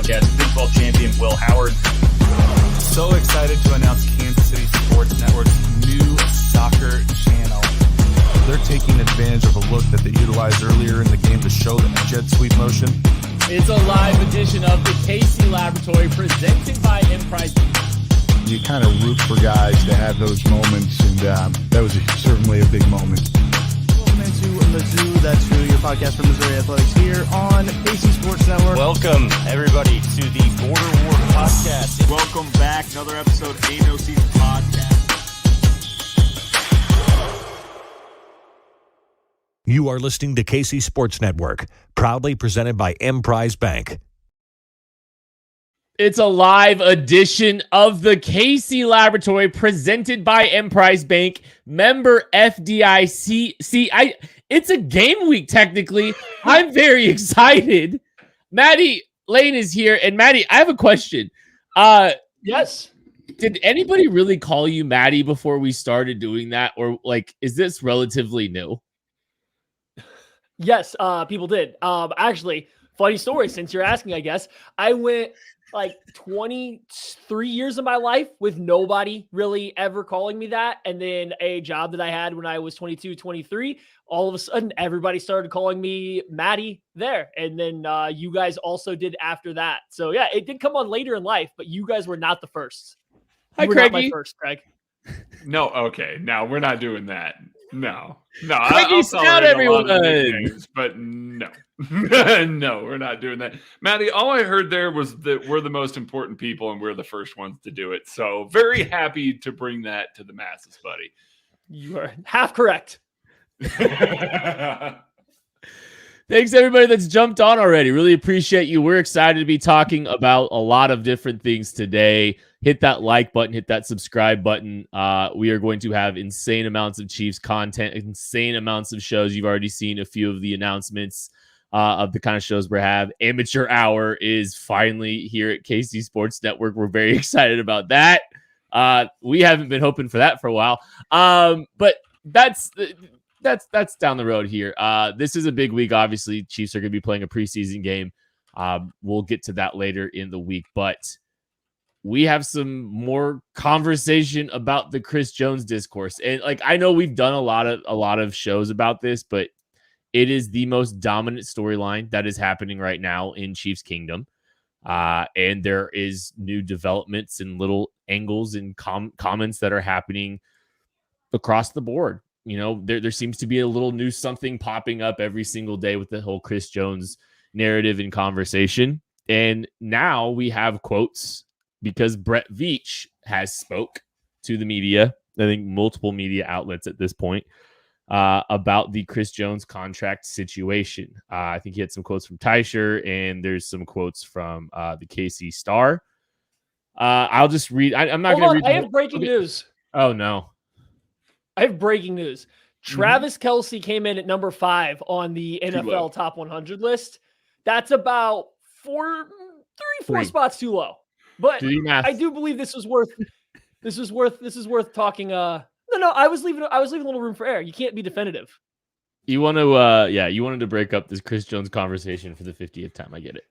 Shoutcast, Big 12 champion Will Howard. So excited to announce Kansas City Sports Network's new soccer channel. They're taking advantage of a look that they utilized earlier in the game to show the jet sweep motion. It's a live edition of the KC Laboratory presented by Emprise. You kind of root for guys to have those moments, and that was certainly a big moment. Welcome into Mizzou, That's Who, your podcast for Missouri Athletics here on KC Sports Network. Welcome, everybody, to the Border War podcast. Welcome back. Another episode of Ain't No Season podcast. You are listening to KC Sports Network, proudly presented by Emprise Bank. It's a live edition of the KC Laboratory presented by Emprise Bank, member FDIC. It's a game week, technically. I'm very excited. Maddie Lane is here. And Maddie, I have a question. Yes. Did anybody really call you Maddie before we started doing that? Or is this relatively new? Yes, people did. Actually, funny story, since you're asking, I guess. I went 23 years of my life with nobody really ever calling me that. And then a job that I had when I was 22, 23, all of a sudden, everybody started calling me Maddie there. And then you guys also did after that. So, yeah, it did come on later in life, but you guys were not the first. Hi, Craig. Not my first, Craig. No, okay. No, we're not doing that. No. Craigie Stout, everyone. Names, but no. No, we're not doing that. Maddie, all I heard there was that we're the most important people and we're the first ones to do it. So very happy to bring that to the masses, buddy. You are half correct. Thanks, everybody that's jumped on already. Really appreciate you. We're excited to be talking about a lot of different things today. Hit that like button, hit that subscribe button. We are going to have insane amounts of Chiefs content, insane amounts of shows. You've already seen a few of the announcements of the kind of shows we have. Amateur Hour is finally here at KC Sports Network. We're very excited about that. We haven't been hoping for that for a while. But that's down the road here. This is a big week. Obviously, Chiefs are going to be playing a preseason game. We'll get to that later in the week, but we have some more conversation about the Chris Jones discourse. And I know we've done a lot of shows about this, but it is the most dominant storyline that is happening right now in Chiefs Kingdom. And there is new developments and little angles and comments that are happening across the board. You know, there seems to be a little new something popping up every single day with the whole Chris Jones narrative and conversation. And now we have quotes because Brett Veach has spoke to the media, I think multiple media outlets at this point, about the Chris Jones contract situation. I think he had some quotes from Teicher, and there's some quotes from the KC Star. I'll just read. I'm not going to read. I have breaking news. Oh, no. I have breaking news. Travis Kelce came in at number 5 on the NFL Top 100 list. That's about 4 spots too low. But I do believe this is worth talking. No, I was leaving a little room for error. You can't be definitive. You want to, you wanted to break up this Chris Jones conversation for the 50th time. I get it.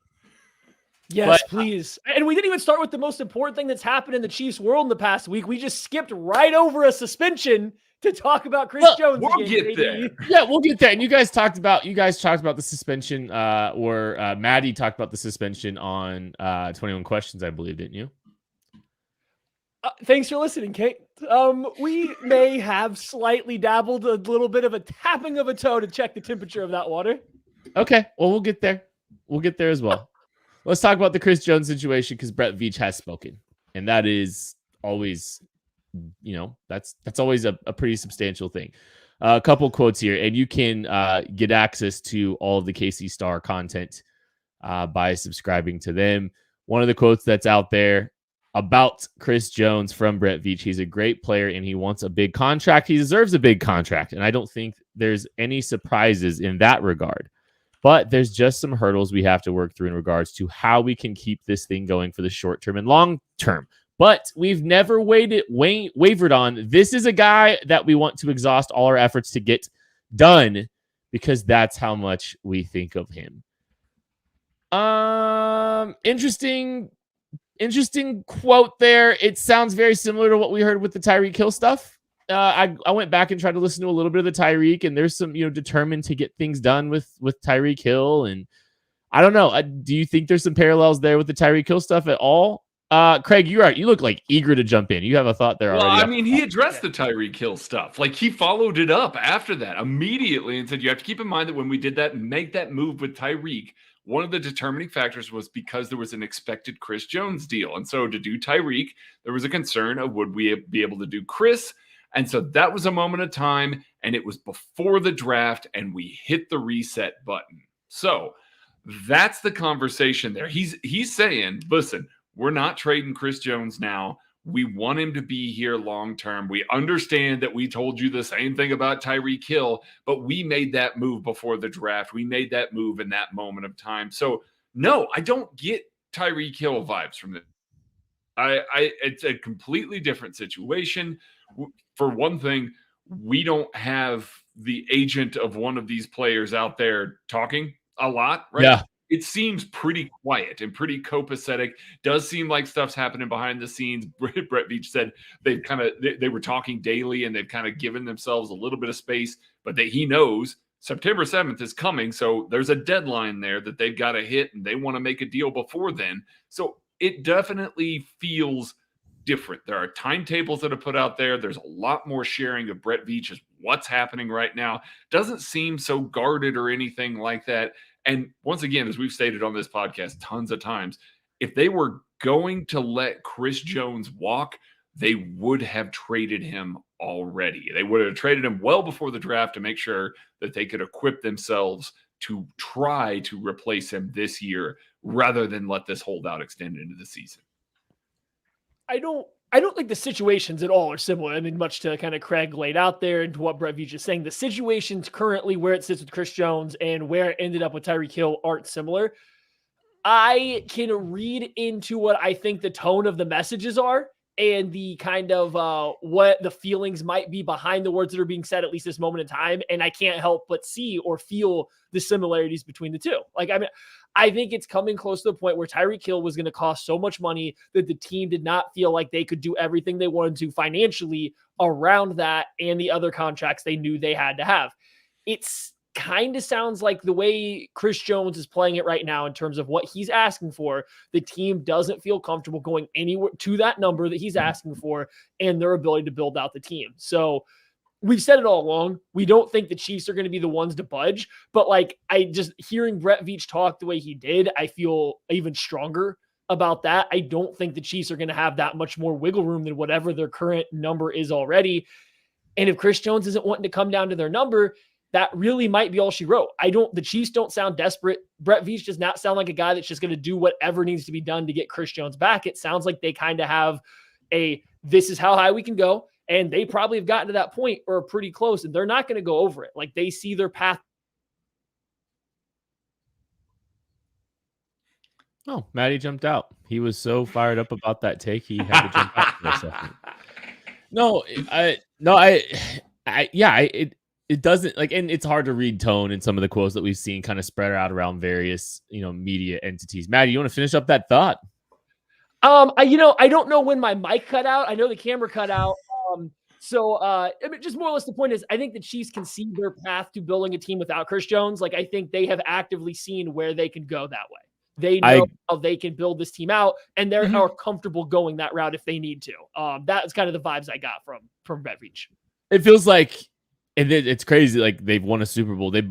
Yes, please. And we didn't even start with the most important thing that's happened in the Chiefs world in the past week. We just skipped right over a suspension to talk about Chris Jones. We'll get there. Yeah, we'll get there. And you guys talked about the suspension, or Maddie talked about the suspension on 21 Questions, I believe, didn't you? Thanks for listening, Kate. We may have slightly dabbled a little bit of a tapping of a toe to check the temperature of that water. Okay, well, we'll get there. We'll get there as well. Let's talk about the Chris Jones situation because Brett Veach has spoken, and that is always, that's always a pretty substantial thing. A couple quotes here, and you can get access to all of the KC Star content by subscribing to them. One of the quotes that's out there about Chris Jones from Brett Veach: he's a great player and he wants a big contract. He deserves a big contract, and I don't think there's any surprises in that regard. But there's just some hurdles we have to work through in regards to how we can keep this thing going for the short term and long term. But we've never wavered on. This is a guy that we want to exhaust all our efforts to get done because that's how much we think of him. Interesting quote there. It sounds very similar to what we heard with the Tyreek Hill stuff. I went back and tried to listen to a little bit of the Tyreek, and there's some, determined to get things done with Tyreek Hill. And I don't know. Do you think there's some parallels there with the Tyreek Hill stuff at all? Craig, you look like eager to jump in. You have a thought there already. Well, I mean, he addressed the Tyreek Hill stuff. Like, he followed it up after that immediately and said, you have to keep in mind that when we did that and make that move with Tyreek, one of the determining factors was because there was an expected Chris Jones deal. And so to do Tyreek, there was a concern of would we be able to do Chris? And so that was a moment of time, and it was before the draft, and we hit the reset button. So that's the conversation there. He's saying, listen, we're not trading Chris Jones now. We want him to be here long term. We understand that we told you the same thing about Tyreek Hill, but we made that move before the draft. We made that move in that moment of time. So no, I don't get Tyreek Hill vibes from this. It's a completely different situation. For one thing, we don't have the agent of one of these players out there talking a lot, right? Yeah. It seems pretty quiet and pretty copacetic. Does seem like stuff's happening behind the scenes. Brett Veach said they were talking daily, and they've kind of given themselves a little bit of space, but he knows September 7th is coming. So there's a deadline there that they've got to hit, and they want to make a deal before then. So it definitely feels different. There are timetables that are put out there. There's a lot more sharing of Brett Veach's what's happening right now. Doesn't seem so guarded or anything like that. And once again, as we've stated on this podcast tons of times, if they were going to let Chris Jones walk, they would have traded him already. They would have traded him well before the draft to make sure that they could equip themselves to try to replace him this year rather than let this holdout extend into the season. I don't think the situations at all are similar. I mean, much to kind of Craig laid out there and to what Brett Veach is saying, the situations currently where it sits with Chris Jones and where it ended up with Tyreek Hill aren't similar. I can read into what I think the tone of the messages are and the kind of what the feelings might be behind the words that are being said at least this moment in time. And I can't help but see or feel the similarities between the two. Like, I mean, I think it's coming close to the point where Tyreek Hill was going to cost so much money that the team did not feel like they could do everything they wanted to financially around that and the other contracts they knew they had to have. It's kind of sounds like the way Chris Jones is playing it right now in terms of what he's asking for. The team doesn't feel comfortable going anywhere to that number that he's asking for and their ability to build out the team. So we've said it all along. We don't think the Chiefs are going to be the ones to budge, but like, I just hearing Brett Veach talk the way he did, I feel even stronger about that. I don't think the Chiefs are going to have that much more wiggle room than whatever their current number is already. And if Chris Jones isn't wanting to come down to their number, that really might be all she wrote. The Chiefs don't sound desperate. Brett Veach does not sound like a guy that's just going to do whatever needs to be done to get Chris Jones back. It sounds like they kind of have this is how high we can go. And they probably have gotten to that point or are pretty close, and they're not going to go over it. Like, they see their path. Oh, Matty jumped out. He was so fired up about that take, he had to jump out for a second. It doesn't, like, and it's hard to read tone in some of the quotes that we've seen kind of spread out around various, media entities. Matty, you want to finish up that thought? I don't know when my mic cut out. I know the camera cut out. I mean, just more or less the point is, I think the Chiefs can see their path to building a team without Chris Jones. Like, I think they have actively seen where they can go that way. They know how they can build this team out, and they're are comfortable going that route if they need to. That's kind of the vibes I got from Brett Veach. It feels like, and it's crazy. Like, they've won a Super Bowl. They've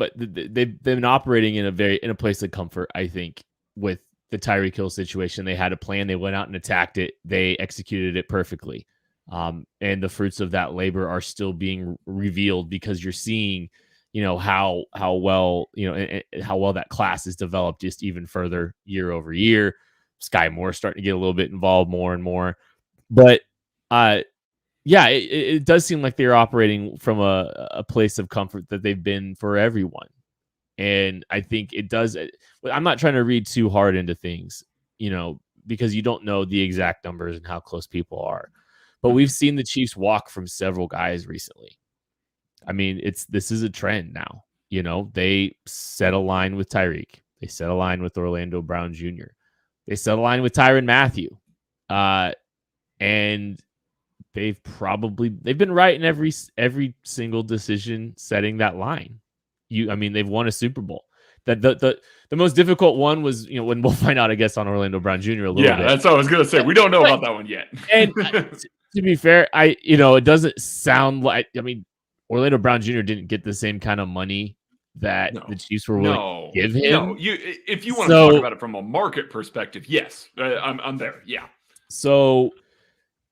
been operating in a place of comfort, I think, with the Tyreek Hill situation. They had a plan. They went out and attacked it. They executed it perfectly. And the fruits of that labor are still being revealed because you're seeing, how well, how well that class is developed just even further year over year. Sky Moore starting to get a little bit involved more and more. But it does seem like they're operating from a place of comfort that they've been for everyone. And I think it does. I'm not trying to read too hard into things, because you don't know the exact numbers and how close people are. But we've seen the Chiefs walk from several guys recently. I mean, this is a trend now. They set a line with Tyreek. They set a line with Orlando Brown Jr. They set a line with Tyrann Mathieu. And they've been right in every single decision setting that line. They've won a Super Bowl. The most difficult one was, when we'll find out, I guess, on Orlando Brown Jr. a little bit. Yeah, that's what I was going to say. We don't know about that one yet. And to be fair, it doesn't sound like, Orlando Brown Jr. didn't get the same kind of money that the Chiefs were willing to give him. No, if you want to talk about it from a market perspective, yes, I'm there. Yeah. So,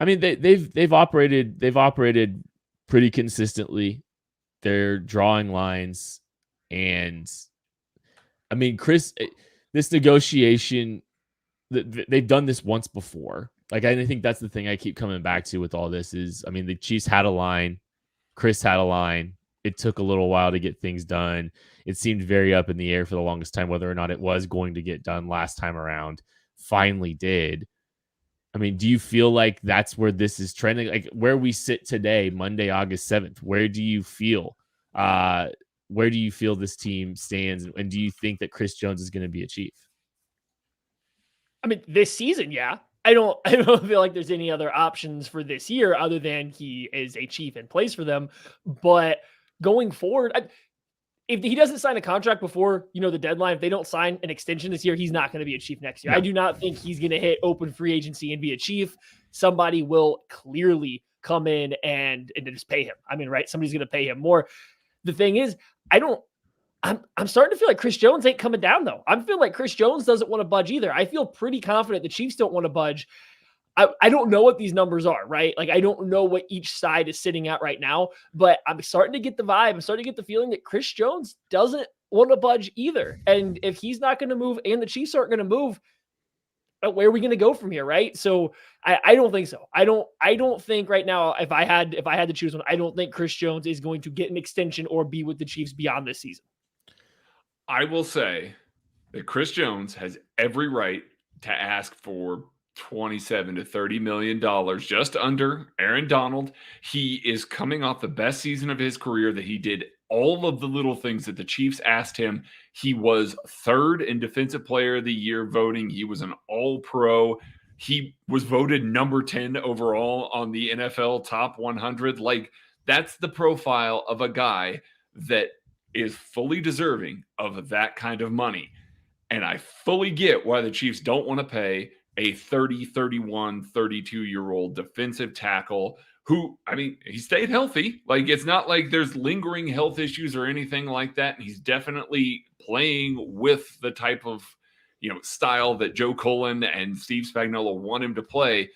they've operated pretty consistently. They're drawing lines, and Chris, this negotiation, they've done this once before. Like, I think that's the thing I keep coming back to with all this is, the Chiefs had a line, Chris had a line. It took a little while to get things done. It seemed very up in the air for the longest time whether or not it was going to get done last time around. Finally did. Do you feel like that's where this is trending? Like, where we sit today, Monday, August 7th, where do you feel this team stands? And do you think that Chris Jones is going to be a Chief? This season, yeah. I don't feel like there's any other options for this year other than he is a Chief and plays for them. But going forward, if he doesn't sign a contract before, the deadline, if they don't sign an extension this year, he's not going to be a Chief next year. No. I do not think he's going to hit open free agency and be a Chief. Somebody will clearly come in and just pay him. Right? Somebody's going to pay him more. The thing is, I'm starting to feel like Chris Jones ain't coming down, though. I'm feeling like Chris Jones doesn't want to budge either. I feel pretty confident the Chiefs don't want to budge. I don't know what these numbers are, right? Like, I don't know what each side is sitting at right now, but I'm starting to get the vibe. I'm starting to get the feeling that Chris Jones doesn't want to budge either. And if he's not going to move and the Chiefs aren't going to move, where are we going to go from here, right? So I don't think so. I don't think right now, if I had to choose one, I don't think Chris Jones is going to get an extension or be with the Chiefs beyond this season. I will say that Chris Jones has every right to ask for $27 to $30 million, just under Aaron Donald. He is coming off the best season of his career that he did all of the little things that the Chiefs asked him. He was third in Defensive Player of the Year voting. He was an All-Pro. He was voted number 10 overall on the NFL Top 100. Like, that's the profile of a guy that is fully deserving of that kind of money. And I fully get why the Chiefs don't want to pay a 30, 31, 32-year-old defensive tackle who, he stayed healthy. Like, it's not like there's lingering health issues or anything like that. And he's definitely playing with the type of, style that Joe Cullen and Steve Spagnuolo want him to play.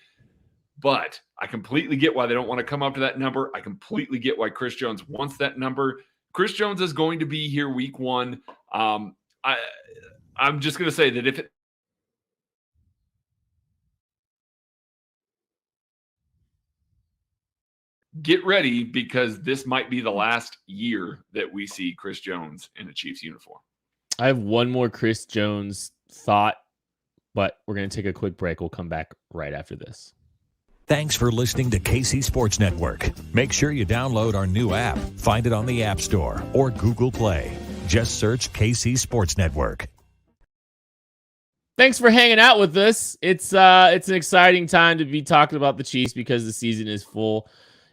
But I completely get why they don't want to come up to that number. I completely get why Chris Jones wants that number. Chris Jones is going to be here week one. I'm just going to say that if it, get ready, because this might be the last year that we see Chris Jones in a Chiefs uniform. I have one more Chris Jones thought, but we're going to take a quick break. We'll come back right after this. Thanks for listening to KC Sports Network. Make sure you download our new app. Find it on the App Store or Google Play. Just search KC Sports Network. Thanks for hanging out with us. It's an exciting time to be talking about the Chiefs because the season is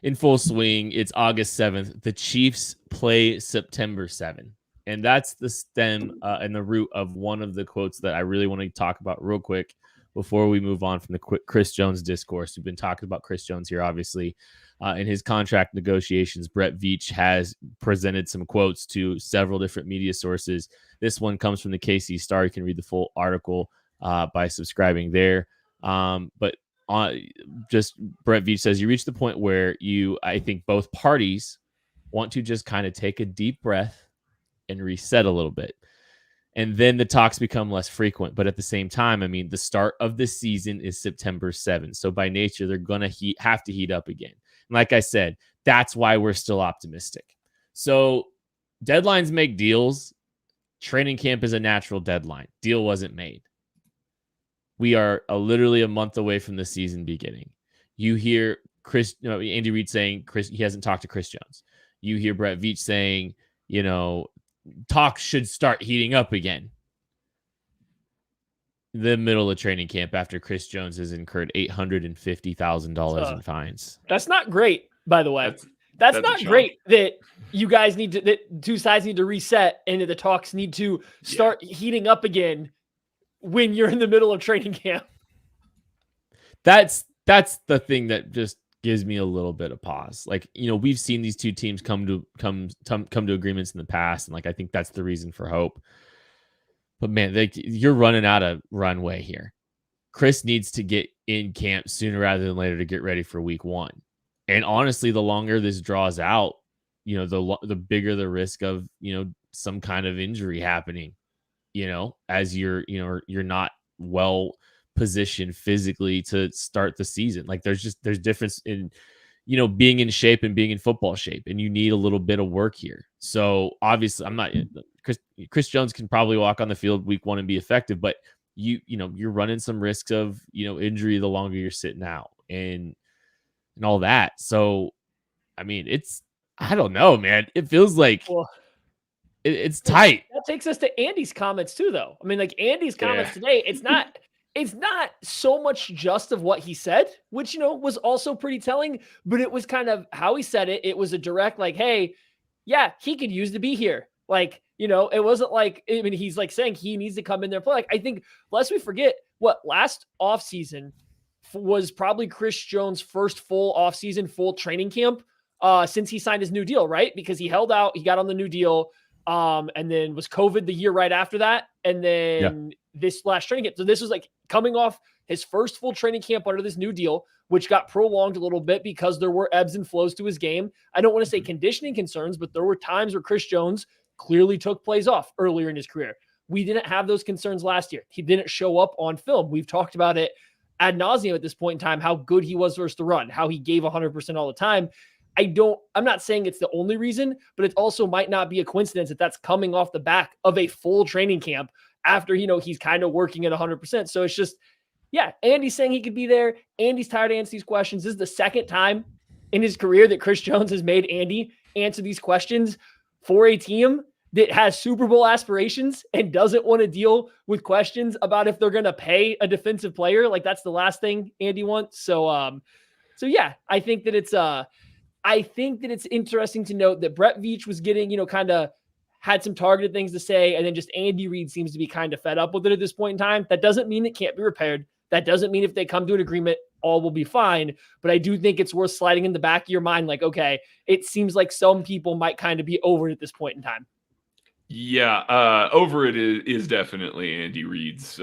in full swing. It's August 7th. The Chiefs play September 7th. And that's the stem and the root of one of the quotes that I really want to talk about real quick before we move on from the quick Chris Jones discourse. We've been talking about Chris Jones here, obviously. In his contract negotiations, Brett Veach has presented some quotes to several different media sources. This one comes from the KC Star. You can read the full article by subscribing there. But just Brett Veach says, you reach the point where I think both parties want to just kind of take a deep breath and reset a little bit. And then the talks become less frequent. But at the same time, the start of the season is September 7th. So by nature, they're going to have to heat up again. And like I said, that's why we're still optimistic. So deadlines make deals. Training camp is a natural deadline. Deal wasn't made. We are literally a month away from the season beginning. You hear Andy Reid saying he hasn't talked to Chris Jones. You hear Brett Veach saying, talks should start heating up again. the middle of training camp after Chris Jones has incurred $850,000 in fines. That's not great, by the way. That's not great that you guys that two sides need to reset and that the talks need to start heating up again when you're in the middle of training camp. That's the thing that just gives me a little bit of pause. Like, we've seen these two teams come to agreements in the past, and like I think that's the reason for hope. But man, you're running out of runway here. Chris needs to get in camp sooner rather than later to get ready for week 1. And honestly, the longer this draws out, the bigger the risk of, some kind of injury happening, as you're not well positioned physically to start the season. Like there's difference in, being in shape and being in football shape, and you need a little bit of work here. So obviously Chris Jones can probably walk on the field week 1 and be effective, but you're running some risks of, injury the longer you're sitting out and all that. So, I mean, I don't know, man. It feels like it's tight. That takes us to Andy's comments too, though. I mean, like Andy's comments today, it's not so much just of what he said, which, was also pretty telling, but it was kind of how he said it. It was a direct, like, hey, yeah, he could use to be here. Like, it wasn't like, I mean, he's like saying he needs to come in there and play. Like, I think, lest we forget, last offseason was probably Chris Jones' first full offseason, full training camp since he signed his new deal, right? Because he held out, he got on the new deal, and then was COVID the year right after that. And then this last training camp. So this was like coming off his first full training camp under this new deal, which got prolonged a little bit because there were ebbs and flows to his game. I don't want to say conditioning concerns, but there were times where Chris Jones clearly took plays off earlier in his career. We didn't have those concerns last year. He didn't show up on film. We've talked about it ad nauseum at this point in time, how good he was versus the run, how he gave 100% all the time. I'm not saying it's the only reason, but it also might not be a coincidence that that's coming off the back of a full training camp after, he's kind of working at 100%. So it's just, Andy's saying he could be there. Andy's tired to answer these questions. This is the second time in his career that Chris Jones has made Andy answer these questions for a team that has Super Bowl aspirations and doesn't want to deal with questions about if they're going to pay a defensive player. Like that's the last thing Andy wants. So I think that it's interesting to note that Brett Veach was getting, kind of had some targeted things to say. And then just Andy Reid seems to be kind of fed up with it at this point in time. That doesn't mean it can't be repaired. That doesn't mean if they come to an agreement, all will be fine. But I do think it's worth sliding in the back of your mind. Like, okay, it seems like some people might kind of be over it at this point in time. Yeah, over it is definitely Andy Reid's.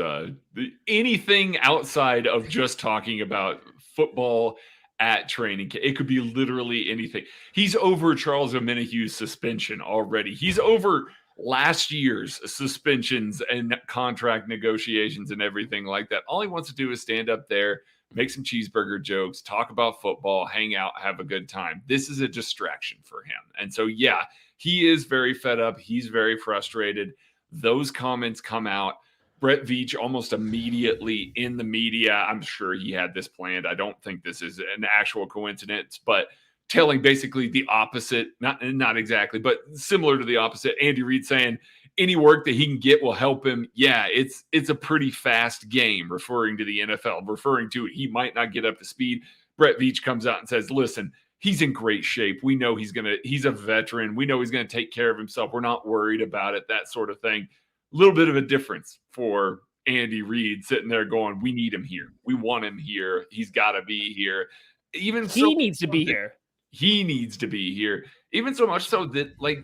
Anything outside of just talking about football at training, it could be literally anything. He's over Charles Omenahue's suspension already. He's over last year's suspensions and contract negotiations and everything like that. All he wants to do is stand up there, make some cheeseburger jokes, talk about football, hang out, have a good time. This is a distraction for him. And so, yeah, he is very fed up. He's very frustrated. Those comments come out. Brett Veach almost immediately in the media, I'm sure he had this planned. I don't think this is an actual coincidence, but telling basically the opposite, not exactly, but similar to the opposite. Andy Reid saying any work that he can get will help him. Yeah, it's a pretty fast game, referring to the NFL, referring to it. He might not get up to speed. Brett Veach comes out and says, listen, he's in great shape. We know he's a veteran. We know he's going to take care of himself. We're not worried about it, that sort of thing. A little bit of a difference for Andy Reid sitting there going, we need him here. We want him here. He's got to be here. He needs to be here. He needs to be here. Even so much so that, like,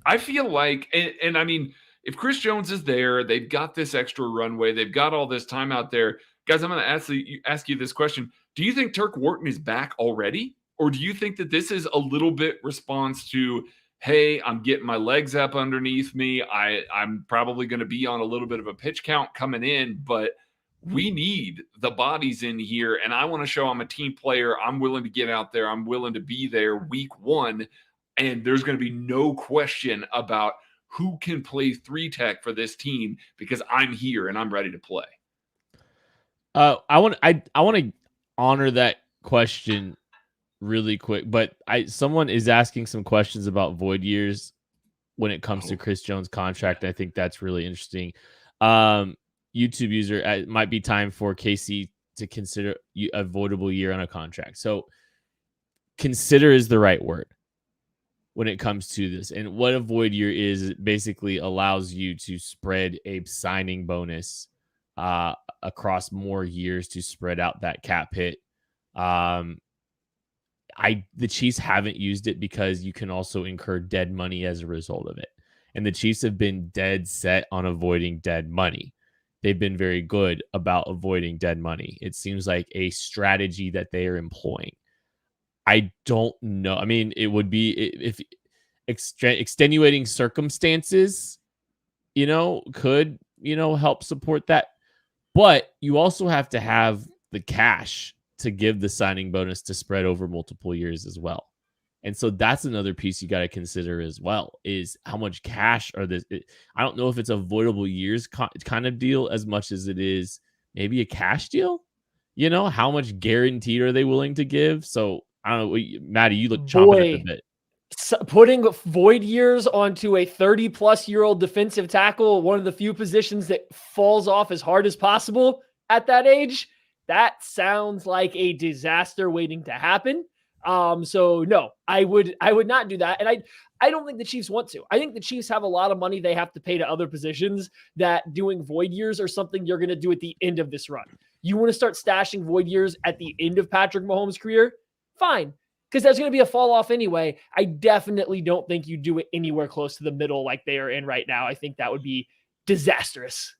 I feel like, and I mean, if Chris Jones is there, they've got this extra runway. They've got all this time out there. Guys, I'm going to ask you this question. Do you think Turk Wharton is back already? Or do you think that this is a little bit response to, hey, I'm getting my legs up underneath me. I'm probably going to be on a little bit of a pitch count coming in, but we need the bodies in here. And I want to show I'm a team player. I'm willing to get out there. I'm willing to be there week 1. And there's going to be no question about who can play 3-tech for this team because I'm here and I'm ready to play. I want to honor that question really quick, but someone is asking some questions about void years when it comes to Chris Jones' contract. I think that's really interesting. YouTube user, it might be time for KC to consider a voidable year on a contract. So consider is the right word when it comes to this. And what a void year is, it basically allows you to spread a signing bonus across more years to spread out that cap hit. The Chiefs haven't used it because you can also incur dead money as a result of it. And the Chiefs have been dead set on avoiding dead money. They've been very good about avoiding dead money. It seems like a strategy that they are employing. I don't know. I mean, it would be if extenuating circumstances, could, help support that. But you also have to have the cash to give the signing bonus to spread over multiple years as well. And so that's another piece you got to consider as well, is how much cash are this. I don't know if it's a voidable years kind of deal as much as it is maybe a cash deal. How much guaranteed are they willing to give? So I don't know. Maddie, you look chomping at the bit. Putting void years onto a 30-plus-year-old defensive tackle, one of the few positions that falls off as hard as possible at that age, that sounds like a disaster waiting to happen. So no, I would not do that. And I don't think the Chiefs want to. I think the Chiefs have a lot of money they have to pay to other positions, that doing void years are something you're going to do at the end of this run. You want to start stashing void years at the end of Patrick Mahomes' career? Fine. Because there's going to be a fall off anyway. I definitely don't think you do it anywhere close to the middle like they are in right now. I think that would be disastrous.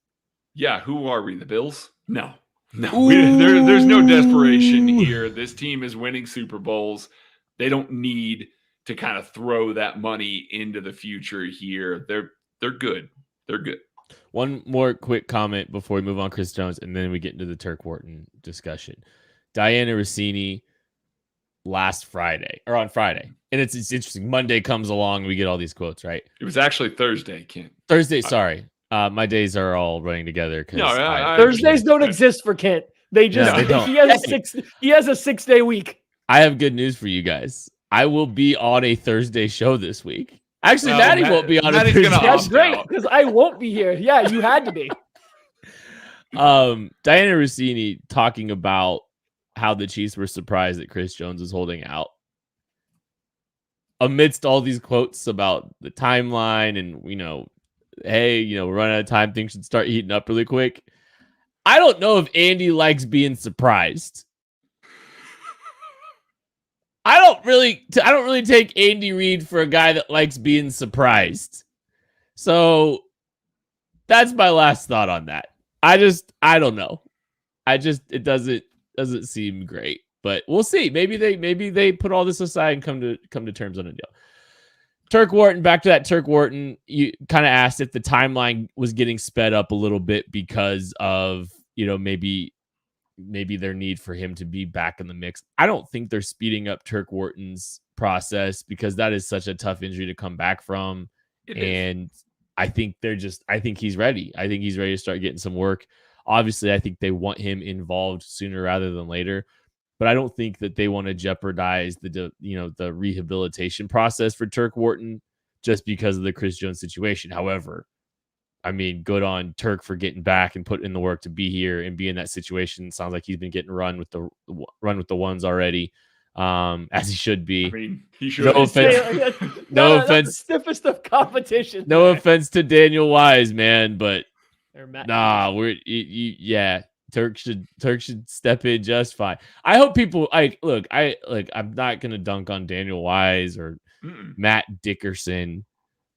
Yeah. Who are we? The Bills? No. There's no desperation here. This team is winning Super Bowls. They don't need to kind of throw that money into the future here. They're good. They're good. One more quick comment before we move on, Chris Jones, and then we get into the Turk Wharton discussion. Diana Rossini on Friday. And it's interesting. Monday comes along, we get all these quotes, right? It was actually Thursday, Kent. Thursday, sorry. My days are all running together. Thursdays don't exist for Kent. They just he has a 6-day week. I have good news for you guys. I will be on a Thursday show this week. Actually, Maddie won't be on a Thursday. That's great, because I won't be here. Yeah, you had to be. Diana Rossini talking about how the Chiefs were surprised that Chris Jones was holding out amidst all these quotes about the timeline and, hey, we're running out of time. Things should start heating up really quick. I don't know if Andy likes being surprised. I don't really take Andy Reid for a guy that likes being surprised. So that's my last thought on that. I don't know. It doesn't seem great, but we'll see. Maybe they put all this aside and come to terms on a deal. Turk Wharton, back to that Turk Wharton, you kind of asked if the timeline was getting sped up a little bit because of, maybe their need for him to be back in the mix. I don't think they're speeding up Turk Wharton's process because that is such a tough injury to come back from. I think he's ready. I think he's ready to start getting some work. Obviously, I think they want him involved sooner rather than later. But I don't think that they want to jeopardize the rehabilitation process for Turk Wharton just because of the Chris Jones situation. However, I mean, good on Turk for getting back and putting in the work to be here and be in that situation. Sounds like he's been getting run with the ones already, as he should be. I mean, he should. No offense. No offense. Stiffest of competition. No offense to Daniel Wise, man, but Turk should step in just fine. I hope people I'm not gonna dunk on Daniel Wise or Matt Dickerson,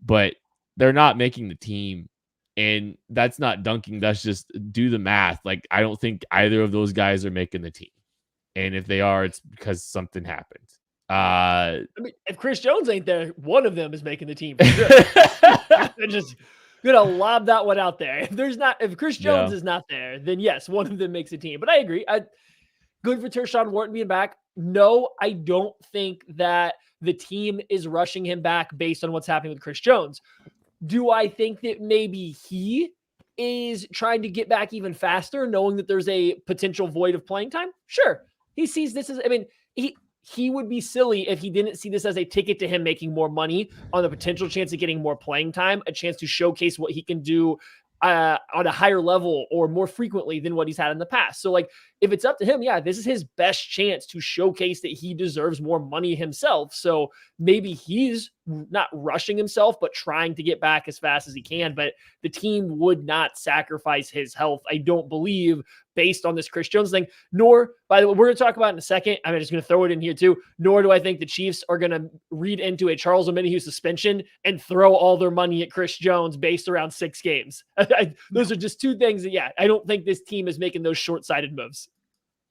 but they're not making the team. And that's not dunking. That's just do the math. Like, I don't think either of those guys are making the team. And if they are, it's because something happened. I mean, if Chris Jones ain't there, one of them is making the team. For sure. They're just gonna lob that one out there. If Chris Jones is not there, then yes, one of them makes the team. But I agree. Good for Tershawn Wharton being back. No, I don't think that the team is rushing him back based on what's happening with Chris Jones. Do I think that maybe he is trying to get back even faster, knowing that there's a potential void of playing time? Sure. He sees this as, he would be silly if he didn't see this as a ticket to him making more money on the potential chance of getting more playing time, a chance to showcase what he can do on a higher level or more frequently than what he's had in the past. So like, if it's up to him, yeah, this is his best chance to showcase that he deserves more money himself. So maybe he's not rushing himself, but trying to get back as fast as he can. But the team would not sacrifice his health, I don't believe, based on this Chris Jones thing. Nor, by the way, we're going to talk about it in a second. I'm just going to throw it in here too. Nor do I think the Chiefs are going to read into a Charles Omenihu suspension and throw all their money at Chris Jones based around 6 games. Those are just two things that, yeah, I don't think this team is making those short-sighted moves.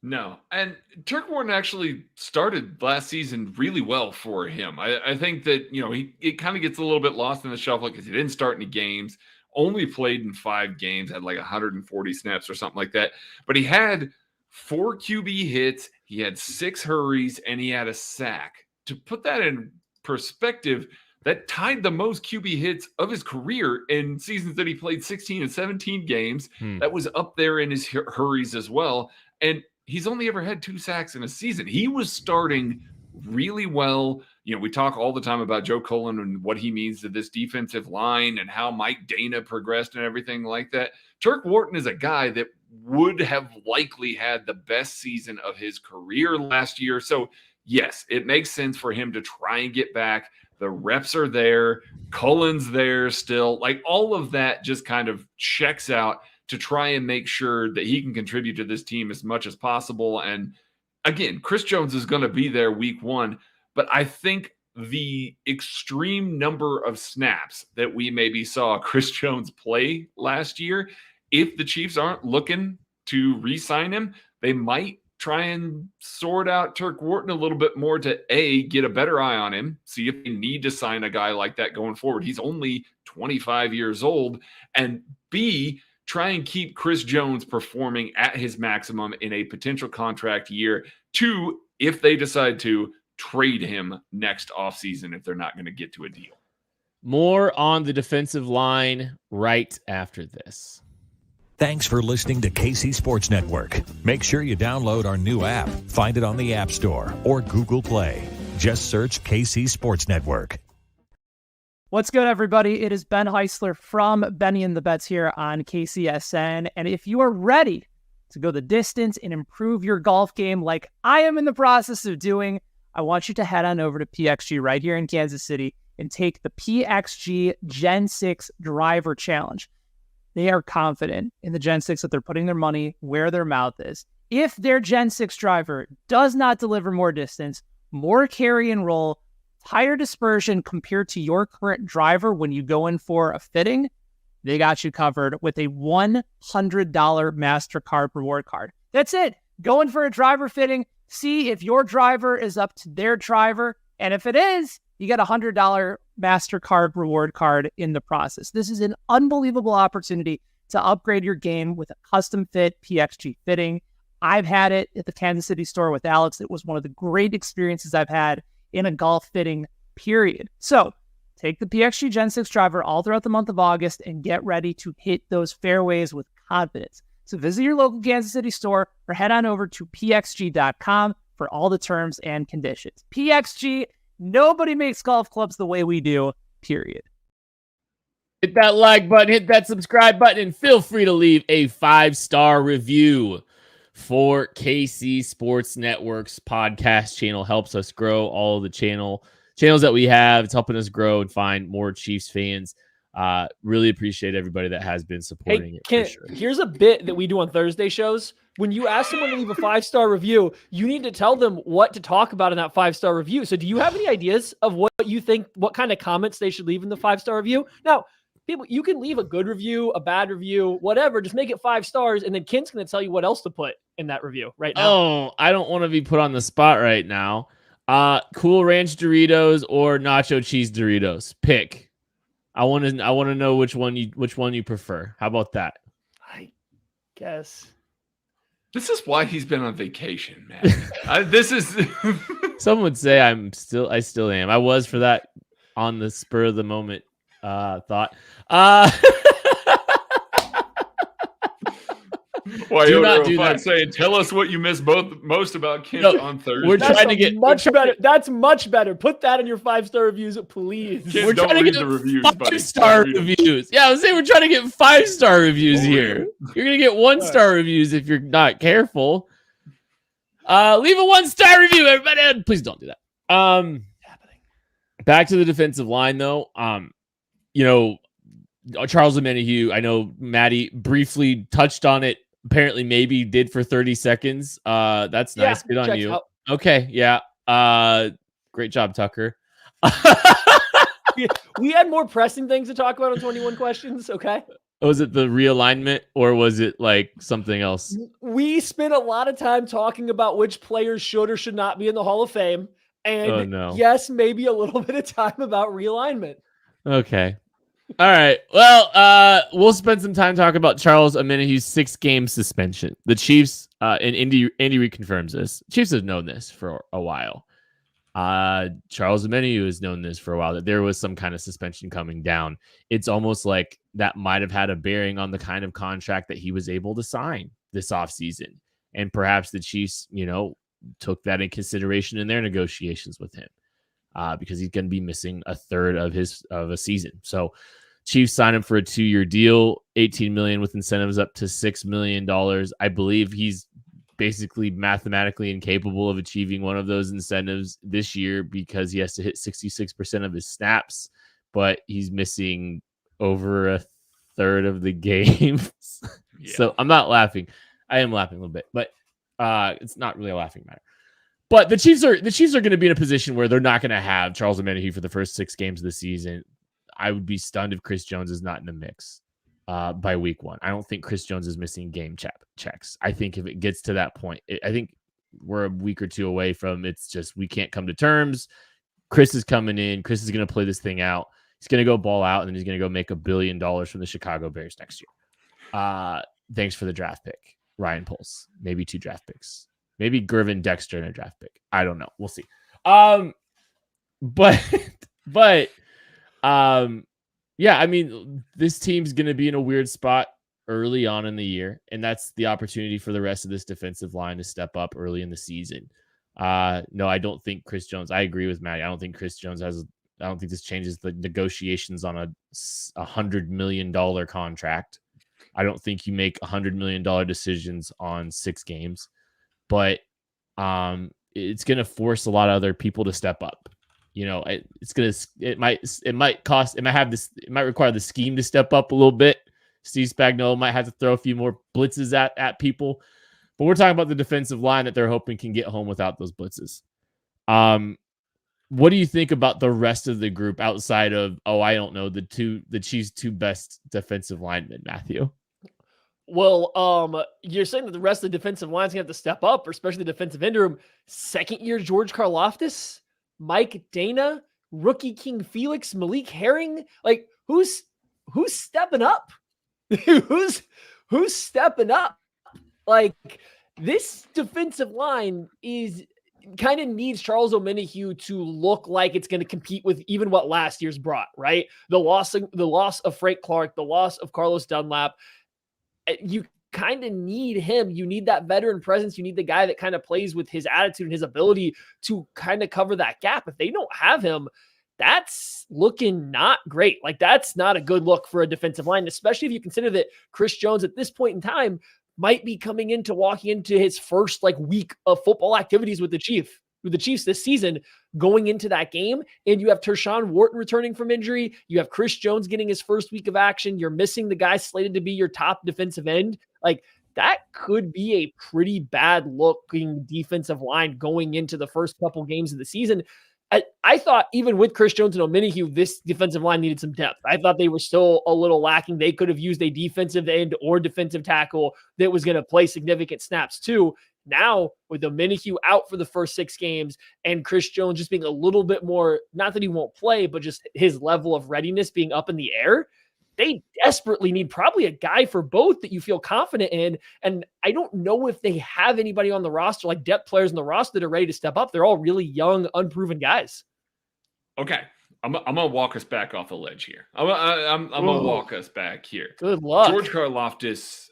No. And Turk Wharton actually started last season really well for him. I think that, it kind of gets a little bit lost in the shuffle because he didn't start any games, only played in 5 games, had like 140 snaps or something like that. But he had 4 QB hits, he had 6 hurries, and he had a sack. To put that in perspective, that tied the most QB hits of his career in seasons that he played 16 and 17 games. That was up there in his hurries as well. And he's only ever had 2 sacks in a season. He was starting really well. We talk all the time about Joe Cullen and what he means to this defensive line and how Mike Dana progressed and everything like that. Turk Wharton is a guy that would have likely had the best season of his career last year. So yes, it makes sense for him to try and get back. The reps are there. Cullen's there still. Like, all of that just kind of checks out to try and make sure that he can contribute to this team as much as possible. And again, Chris Jones is going to be there week 1, but I think the extreme number of snaps that we maybe saw Chris Jones play last year, if the Chiefs aren't looking to re-sign him, they might try and sort out Turk Wharton a little bit more to A, get a better eye on him, see if they need to sign a guy like that going forward. He's only 25 years old. And B, try and keep Chris Jones performing at his maximum in a potential contract year. 2, if they decide to trade him next offseason if they're not going to get to a deal. More on the defensive line right after this. Thanks for listening to KC Sports Network. Make sure you download our new app. Find it on the App Store or Google Play. Just search KC Sports Network. What's good, everybody? It is Ben Heisler from Benny and the Bets here on KCSN. And if you are ready to go the distance and improve your golf game like I am in the process of doing, I want you to head on over to PXG right here in Kansas City and take the PXG Gen 6 Driver Challenge. They are confident in the Gen 6 that they're putting their money where their mouth is. If their Gen 6 driver does not deliver more distance, more carry and roll, higher dispersion compared to your current driver when you go in for a fitting, they got you covered with a $100 MasterCard reward card. That's it. Go in for a driver fitting, see if your driver is up to their driver, and if it is, you get a $100 MasterCard reward card in the process. This is an unbelievable opportunity to upgrade your game with a custom fit PXG fitting. I've had it at the Kansas City store with Alex. It was one of the great experiences I've had in a golf fitting, period. So take the PXG Gen 6 driver all throughout the month of August and get ready to hit those fairways with confidence. So visit your local Kansas City store or head on over to pxg.com for all the terms and conditions. PXG, nobody makes golf clubs the way we do, period. Hit that like button, hit that subscribe button, and feel free to leave a 5-star review for KC Sports Network's podcast channel. Helps us grow all the channels that we have. It's helping us grow and find more Chiefs fans. Really appreciate everybody that has been supporting it. For sure. Here's a bit that we do on Thursday shows. When you ask someone to leave a 5-star review, you need to tell them what to talk about in that 5-star review. So do you have any ideas of what you think, what kind of comments they should leave in the 5-star review? Now, people, you can leave a good review, a bad review, whatever. Just make it 5 stars, and then Kent's going to tell you what want to put in that review right now. Oh, I don't want to be put on the spot right now. Cool Ranch Doritos or Nacho Cheese Doritos? Pick. I want to know which one you prefer. How about that? I guess. This is why he's been on vacation, man. This is. Some would say I still am. I was for that on the spur of the moment Do not do that. Saying, tell us what you miss most about Kent on Thursday. We're trying to get much better. That's much better. Put that in your 5-star reviews, please. Kent, we're trying to get the reviews, 5-star reviews. Yeah, I was saying we're trying to get 5-star reviews here. You're gonna get 1-star reviews if you're not careful. Leave a 1-star review, everybody. Please don't do that. Back to the defensive line, though. Charles Omenihu, I know Maddie briefly touched on it. Apparently, maybe did for 30 seconds. That's nice. Good on you. Out. Okay, yeah. Great job, Tucker. We had more pressing things to talk about on 21 questions. Okay. Was it the realignment or was it like something else? We spent a lot of time talking about which players should or should not be in the Hall of Fame. And yes, maybe a little bit of time about realignment. Okay. All right. Well, we'll spend some time talking about Charles Omenihu's 6-game suspension. The Chiefs, and Andy reconfirms this. Chiefs have known this for a while. Charles Omenihu has known this for a while, that there was some kind of suspension coming down. It's almost like that might have had a bearing on the kind of contract that he was able to sign this offseason. And perhaps the Chiefs, took that in consideration in their negotiations with him, because he's going to be missing a third of a season. So Chiefs signed him for a 2-year deal, $18 million with incentives up to $6 million. I believe he's basically mathematically incapable of achieving one of those incentives this year because he has to hit 66% of his snaps, but he's missing over a third of the games. Yeah. So I'm not laughing. I am laughing a little bit, but it's not really a laughing matter. But the Chiefs are going to be in a position where they're not going to have Charles Omenihu for the first 6 games of the season. I would be stunned if Chris Jones is not in the mix by week 1. I don't think Chris Jones is missing game checks. I think if it gets to that point, I think we're a week or 2 away from it's just we can't come to terms. Chris is coming in. Chris is going to play this thing out. He's going to go ball out, and then he's going to go make $1 billion from the Chicago Bears next year. Thanks for the draft pick, Ryan Poles. Maybe 2 draft picks. Maybe Gervin Dexter and a draft pick. I don't know. We'll see. Yeah, I mean, this team's going to be in a weird spot early on in the year, and that's the opportunity for the rest of this defensive line to step up early in the season. No, I don't think Chris Jones. I agree with Matt. I don't think Chris Jones has. I don't think this changes the negotiations on a $100 million contract. I don't think you make $100 million decisions on 6 games, but it's going to force a lot of other people to step up. It might require the scheme to step up a little bit. Steve Spagnuolo might have to throw a few more blitzes at people, but we're talking about the defensive line that they're hoping can get home without those blitzes. What do you think about the rest of the group outside of, I don't know, the Chiefs' 2 best defensive linemen, Matthew? Well, you're saying that the rest of the defensive line's gonna have to step up, especially the defensive end room. 2nd-year George Karlaftis, Mike Dana, rookie King Felix, Malik Herring. Like, who's stepping up? who's stepping up? Like, this defensive line is kind of needs Charles Omenihu to look like it's going to compete with even what last year's brought, right? The loss of Frank Clark, the loss of Carlos Dunlap. You kind of need him. You need that veteran presence. You need the guy that kind of plays with his attitude and his ability to kind of cover that gap. If they don't have him, that's looking not great. Like, that's not a good look for a defensive line, especially if you consider that Chris Jones at this point in time might be walking into his first week of football activities with the Chiefs this season, going into that game. And you have Tershawn Wharton returning from injury. You have Chris Jones getting his first week of action. You're missing the guy slated to be your top defensive end. Like, that could be a pretty bad looking defensive line going into the first couple games of the season. I thought even with Chris Jones and Omenihu, this defensive line needed some depth. I thought they were still a little lacking. They could have used a defensive end or defensive tackle that was going to play significant snaps too. Now, with Omenihu out for the first 6 games and Chris Jones just being a little bit more, not that he won't play, but just his level of readiness being up in the air, they desperately need probably a guy for both that you feel confident in. And I don't know if they have anybody on the roster, like depth players in the roster that are ready to step up. They're all really young, unproven guys. Okay. I'm going to walk us back off the ledge here. I'm going to walk us back here. Good luck. George Karlaftis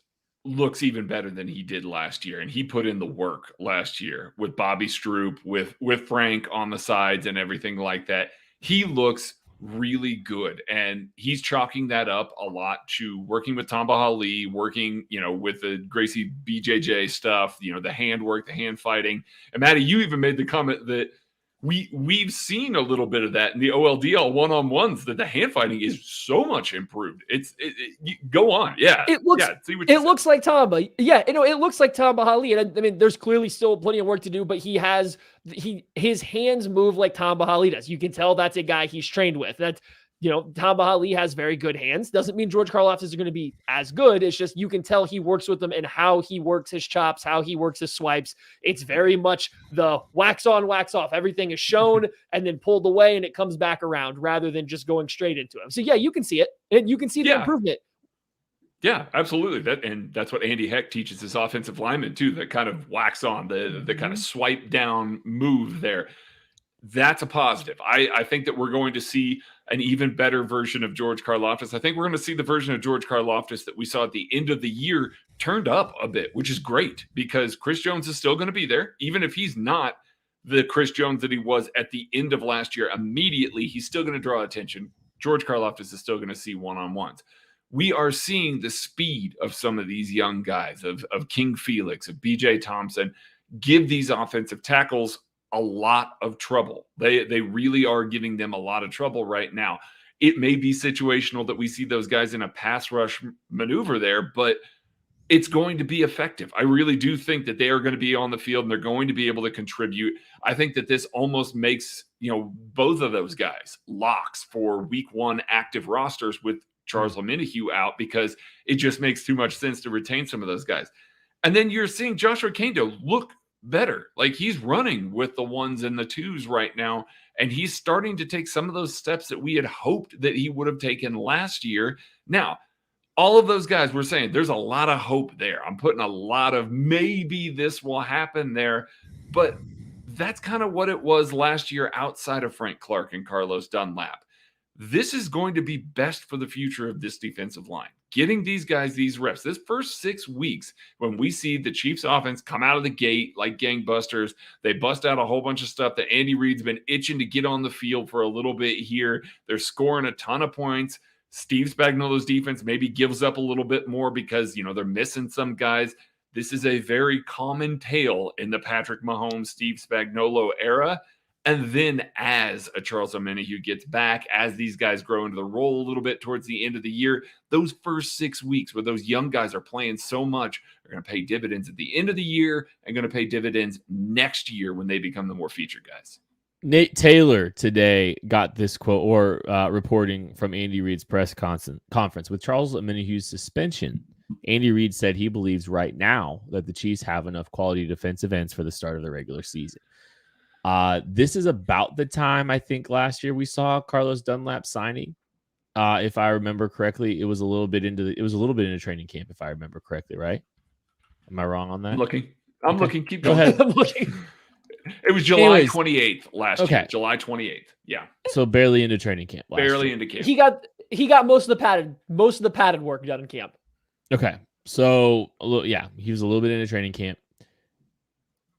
looks even better than he did last year. And he put in the work last year with Bobby Stroop, with Frank on the sides and everything like that. He looks really good. And he's chalking that up a lot to working with Tamba Ali, working, with the Gracie BJJ stuff, the hand work, the hand fighting. And Maddie, you even made the comment that we've seen a little bit of that in the OLDL one-on-ones, that the hand fighting is so much improved. Go on. Yeah. It looks like Tamba. Yeah. It looks like Tamba Ali. And I mean, there's clearly still plenty of work to do, but his hands move like Tamba Ali does. You can tell that's a guy he's trained with. That's, Tamba Ali has very good hands. Doesn't mean George Karlaftis is going to be as good. It's just, you can tell he works with them and how he works his chops, how he works his swipes. It's very much the wax on, wax off. Everything is shown and then pulled away and it comes back around rather than just going straight into him. So yeah, you can see it and you can see the improvement. Yeah, absolutely. That's what Andy Heck teaches his offensive linemen too. The kind of wax on, the kind of swipe down move there. That's a positive. I think that we're going to see an even better version of George Karlaftis. I think we're going to see the version of George Karlaftis that we saw at the end of the year turned up a bit, which is great because Chris Jones is still going to be there. Even if he's not the Chris Jones that he was at the end of last year, immediately he's still going to draw attention. George Karlaftis is still going to see one-on-ones. We are seeing the speed of some of these young guys, of King Felix, of BJ Thompson, give these offensive tackles a lot of trouble. They really are giving them a lot of trouble right now. It may be situational that we see those guys in a pass rush maneuver there, but it's going to be effective. I really do think that they are going to be on the field and they're going to be able to contribute. I think that this almost makes, both of those guys locks for week one active rosters with Charles Omenihu out, because it just makes too much sense to retain some of those guys. And then you're seeing Joshua Kendo look better. Like he's running with the ones and the twos right now. And he's starting to take some of those steps that we had hoped that he would have taken last year. Now, all of those guys, we're saying there's a lot of hope there. I'm putting a lot of maybe this will happen there, but that's kind of what it was last year outside of Frank Clark and Carlos Dunlap. This is going to be best for the future of this defensive line. Getting these guys these reps. This first 6 weeks, when we see the Chiefs offense come out of the gate like gangbusters, they bust out a whole bunch of stuff that Andy Reid's been itching to get on the field for a little bit here. They're scoring a ton of points. Steve Spagnuolo's defense maybe gives up a little bit more because, they're missing some guys. This is a very common tale in the Patrick Mahomes, Steve Spagnuolo era. And then as a Charles Omenihu gets back, as these guys grow into the role a little bit towards the end of the year, those first 6 weeks where those young guys are playing so much are going to pay dividends at the end of the year and going to pay dividends next year when they become the more featured guys. Nate Taylor today got this quote or reporting from Andy Reid's press conference. With Charles Omenihu's suspension, Andy Reid said he believes right now that the Chiefs have enough quality defensive ends for the start of the regular season. This is about the time I think last year we saw Carlos Dunlap signing. If I remember correctly, it was a little bit into training camp, if I remember correctly, right? Am I wrong on that? I'm looking. Keep Go going. ahead. I'm looking. It was July 28th last year. July 28th. Yeah. So barely into training camp. Into camp. He got most of the padded work done in camp. Okay. So he was a little bit into training camp.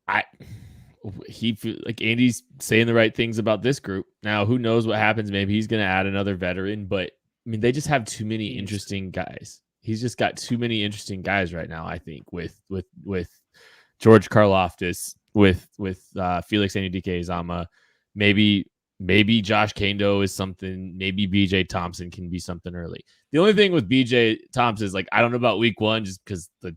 Like Andy's saying the right things about this group. Now, who knows what happens? Maybe he's going to add another veteran, but I mean, they just have too many interesting guys. He's just got too many interesting guys right now. I think with George Karlaftis, with Felix Anudike-Uzomah, maybe Josh Kendo is something. Maybe BJ Thompson can be something early. The only thing with BJ Thompson is I don't know about week one, just because the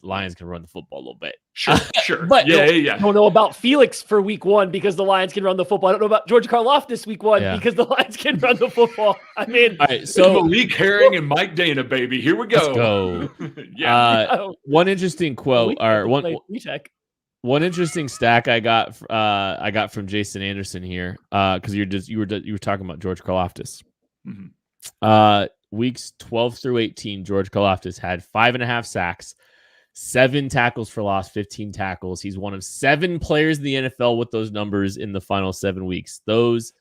Lions can run the football a little bit. Sure. But yeah. I don't know about Felix for week one because the Lions can run the football. I don't know about George Karlaftis week one because the Lions can run the football. I mean, all right, so Malik Herring and Mike Dana, baby. Here we go. Let's go. One interesting quote one interesting stack I got from Jason Anderson here, because you were talking about George Karlaftis. Mm-hmm. Weeks 12 through 18, George Karlaftis had 5.5 sacks, 7 tackles for loss, 15 tackles. He's one of 7 players in the NFL with those numbers in the final 7 weeks. Those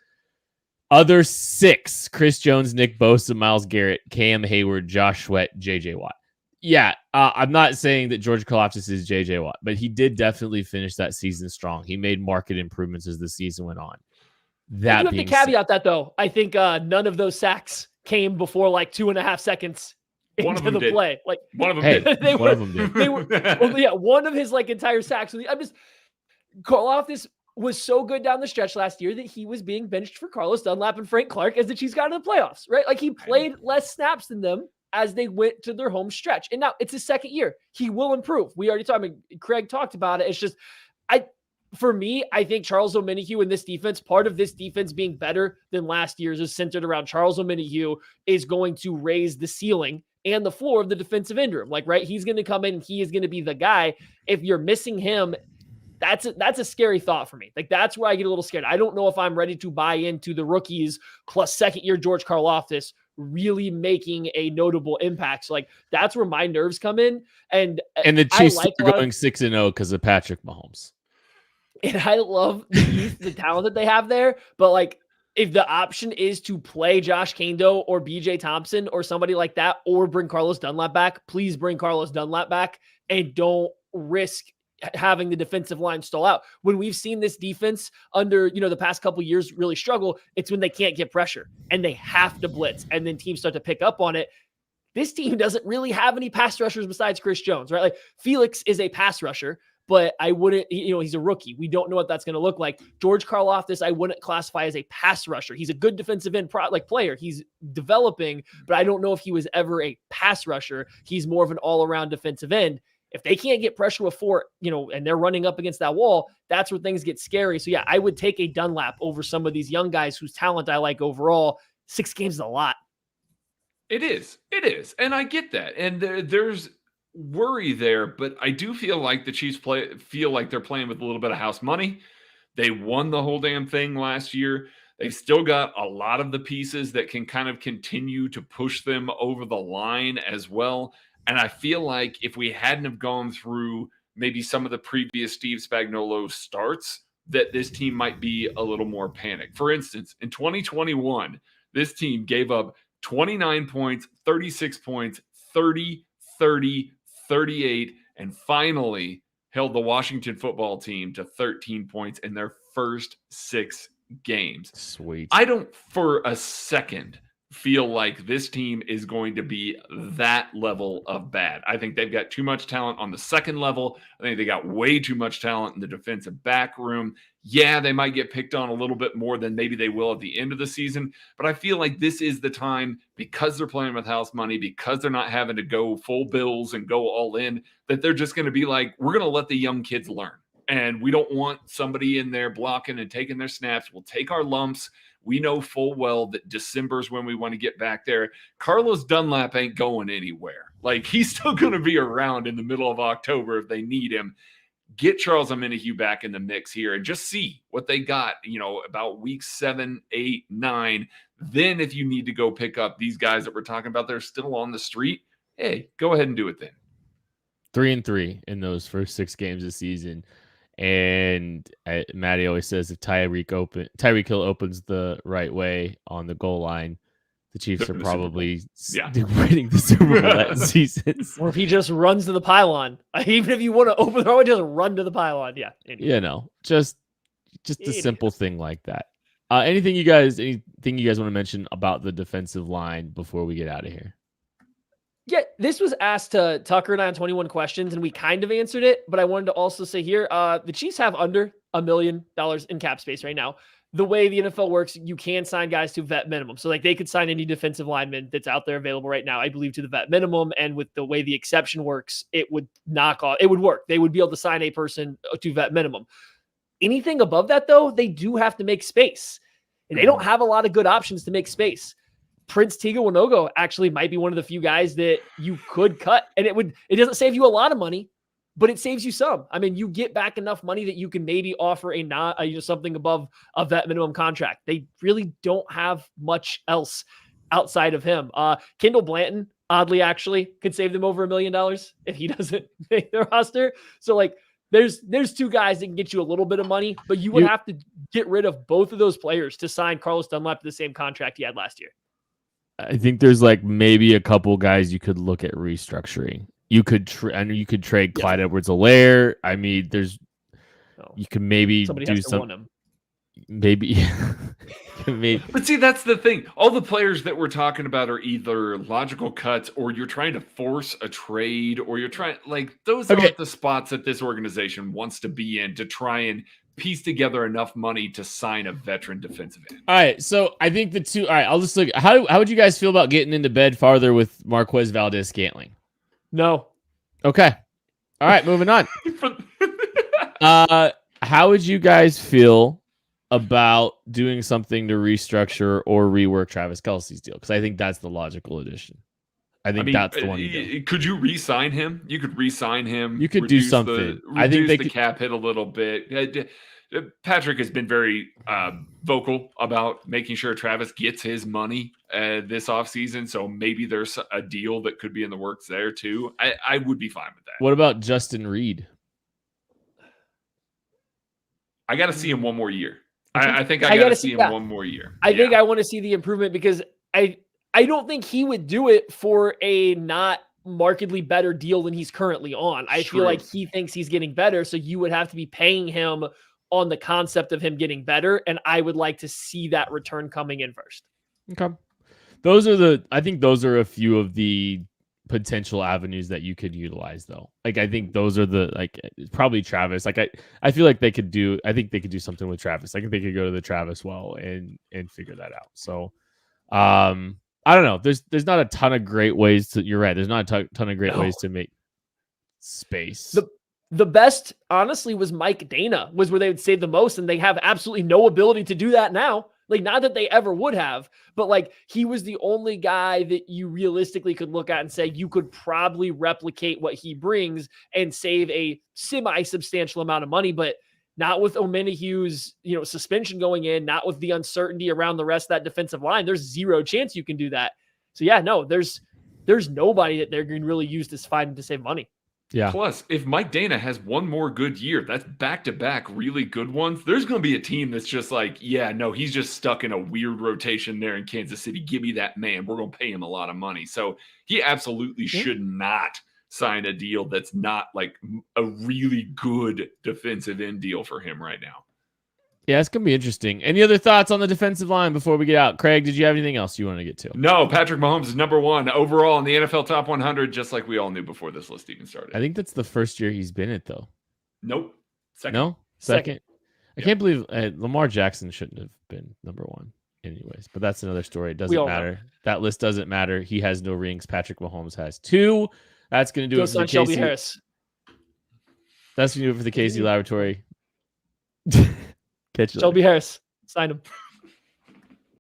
other 6, Chris Jones, Nick Bosa, Myles Garrett, Cam Hayward, Josh Sweat, J.J. Watt. Yeah, I'm not saying that George Karlaftis is JJ Watt, but he did definitely finish that season strong. He made market improvements as the season went on. I do have to caveat that, though. I think none of those sacks came before like 2.5 seconds into the play. Like one of them did. One of them did. They were, well, yeah, one of his like entire sacks. Karlaftis was so good down the stretch last year that he was being benched for Carlos Dunlap and Frank Clark as the Chiefs got into the playoffs, right? Like he played less snaps than them as they went to their home stretch. And now it's his second year. He will improve. We already talked, Craig talked about it. It's just, for me, I think Charles Omenihu in this defense, part of this defense being better than last year's is centered around Charles Omenihu is going to raise the ceiling and the floor of the defensive end room. Like, right, he's going to come in and he is going to be the guy. If you're missing him, that's a scary thought for me. Like, that's where I get a little scared. I don't know if I'm ready to buy into the rookies plus second-year George Karlaftis really making a notable impact. So, like, that's where my nerves come in. And the Chiefs are going 6-0 because of Patrick Mahomes. And I love the youth, the talent that they have there. But, like, if the option is to play Josh Kando or BJ Thompson or somebody like that, or bring Carlos Dunlap back, please bring Carlos Dunlap back and don't risk having the defensive line stall out. When we've seen this defense under, the past couple of years really struggle, it's when they can't get pressure and they have to blitz and then teams start to pick up on it. This team doesn't really have any pass rushers besides Chris Jones, right? Like Felix is a pass rusher, but I wouldn't, he's a rookie. We don't know what that's going to look like. George Karlaftis, I wouldn't classify as a pass rusher. He's a good defensive end player. He's developing, but I don't know if he was ever a pass rusher. He's more of an all-around defensive end. If they can't get pressure with 4, and they're running up against that wall, that's where things get scary. So yeah, I would take a Dunlap over some of these young guys whose talent I like overall. 6 games is a lot. It is. And I get that. And there's worry there, but I do feel like the Chiefs feel like they're playing with a little bit of house money. They won the whole damn thing last year. They've still got a lot of the pieces that can kind of continue to push them over the line as well. And I feel like if we hadn't have gone through maybe some of the previous Steve Spagnuolo starts, that this team might be a little more panicked. For instance, in 2021, this team gave up 29 points, 36 points, 30, 30, 38, and finally held the Washington football team to 13 points in their first 6 games. Sweet. I don't for a second feel like this team is going to be that level of bad. I think they've got too much talent on the second level. I think they got way too much talent in the defensive back room. Yeah, they might get picked on a little bit more than maybe they will at the end of the season, but I feel like this is the time, because they're playing with house money, because they're not having to go full bills and go all in, that they're just going to be like, we're going to let the young kids learn. And we don't want somebody in there blocking and taking their snaps. We'll take our lumps. We know full well that December's when we want to get back there. Carlos Dunlap ain't going anywhere. Like, he's still going to be around in the middle of October if they need him. Get Charles Omenihu back in the mix here and just see what they got, about week 7, 8, 9. Then if you need to go pick up these guys that we're talking about, they're still on the street, hey, go ahead and do it then. 3-3 in those first 6 games this season. And Matty always says if Tyreek Hill opens the right way on the goal line, the Chiefs are probably winning the Super Bowl that season. Or if he just runs to the pylon. Even if you want to open the right way, just run to the pylon. Yeah. Anyway. Just a simple thing like that. Anything you guys want to mention about the defensive line before we get out of here? Yeah, this was asked to Tucker and I on 21 Questions, and we kind of answered it, but I wanted to also say here, the Chiefs have under $1 million in cap space right now. The way the NFL works, you can sign guys to vet minimum. So like they could sign any defensive lineman that's out there available right now, I believe, to the vet minimum. And with the way the exception works, it would work. They would be able to sign a person to vet minimum. Anything above that, though, they do have to make space. And they don't have a lot of good options to make space. Prince Tega Winogo actually might be one of the few guys that you could cut. And it doesn't save you a lot of money, but it saves you some. I mean, you get back enough money that you can maybe offer something above a vet minimum contract. They really don't have much else outside of him. Kendall Blanton, oddly, actually could save them over $1 million if he doesn't make their roster. So like, there's 2 guys that can get you a little bit of money, but you would have to get rid of both of those players to sign Carlos Dunlap to the same contract he had last year. I think there's like maybe a couple guys you could look at restructuring. You could you could trade Clyde Edwards-Helaire. I mean, you can maybe Somebody do has to want him. Maybe. But see, that's the thing. All the players that we're talking about are either logical cuts, or you're trying to force a trade, or you're trying those aren't the spots that this organization wants to be in to try and piece together enough money to sign a veteran defensive end. All right, so I think all right, I'll just look. How would you guys feel about getting into bed farther with Marquez Valdez-Scantling? No. Okay. All right, moving on. How would you guys feel about doing something to restructure or rework Travis Kelce's deal? Because I think that's the logical addition. I mean, that's the one. Could you re-sign him? You could re-sign him. You could do something. I think they could cap hit a little bit. Patrick has been very vocal about making sure Travis gets his money this offseason. So maybe there's a deal that could be in the works there too. I would be fine with that. What about Justin Reed? I got to see him one more year. I think I got to see him one more year. I think I want to see the improvement because I don't think he would do it for a not markedly better deal than he's currently on. I feel like he thinks he's getting better, so you would have to be paying him on the concept of him getting better, and I would like to see that return coming in first. Okay. I think those are a few of the potential avenues that you could utilize though. I think those are probably Travis. I feel like they could do something with Travis. I think they could go to the Travis well and figure that out. So I don't know. There's not a ton of great ways to, you're right. There's not a ton of great ways to make space. The best, honestly, was Mike Dana, was where they would save the most, and they have absolutely no ability to do that now. Not that they ever would have, but he was the only guy that you realistically could look at and say you could probably replicate what he brings and save a semi-substantial amount of money, but not with Omenahue's, suspension going in, not with the uncertainty around the rest of that defensive line. There's zero chance you can do that. So yeah, no, there's nobody that they're going to really use to find to save money. Yeah. Plus, if Mike Dana has one more good year, that's back-to-back really good ones, there's going to be a team that's just he's just stuck in a weird rotation there in Kansas City. Give me that man. We're going to pay him a lot of money. So he absolutely should not sign a deal that's not a really good defensive end deal for him right now. Yeah, it's going to be interesting. Any other thoughts on the defensive line before we get out? Craig, did you have anything else you want to get to? No, Patrick Mahomes is number one overall in the NFL Top 100, just like we all knew before this list even started. I think that's the first year he's been it, though. Nope. Second. No? Second? I can't believe Lamar Jackson shouldn't have been number one anyways, but that's another story. It doesn't matter. That list doesn't matter. He has no rings. Patrick Mahomes has 2. That's going to do it for the Shelby Casey. Harris. That's going to do it for the Casey Laboratory. Shelby Harris. Sign him.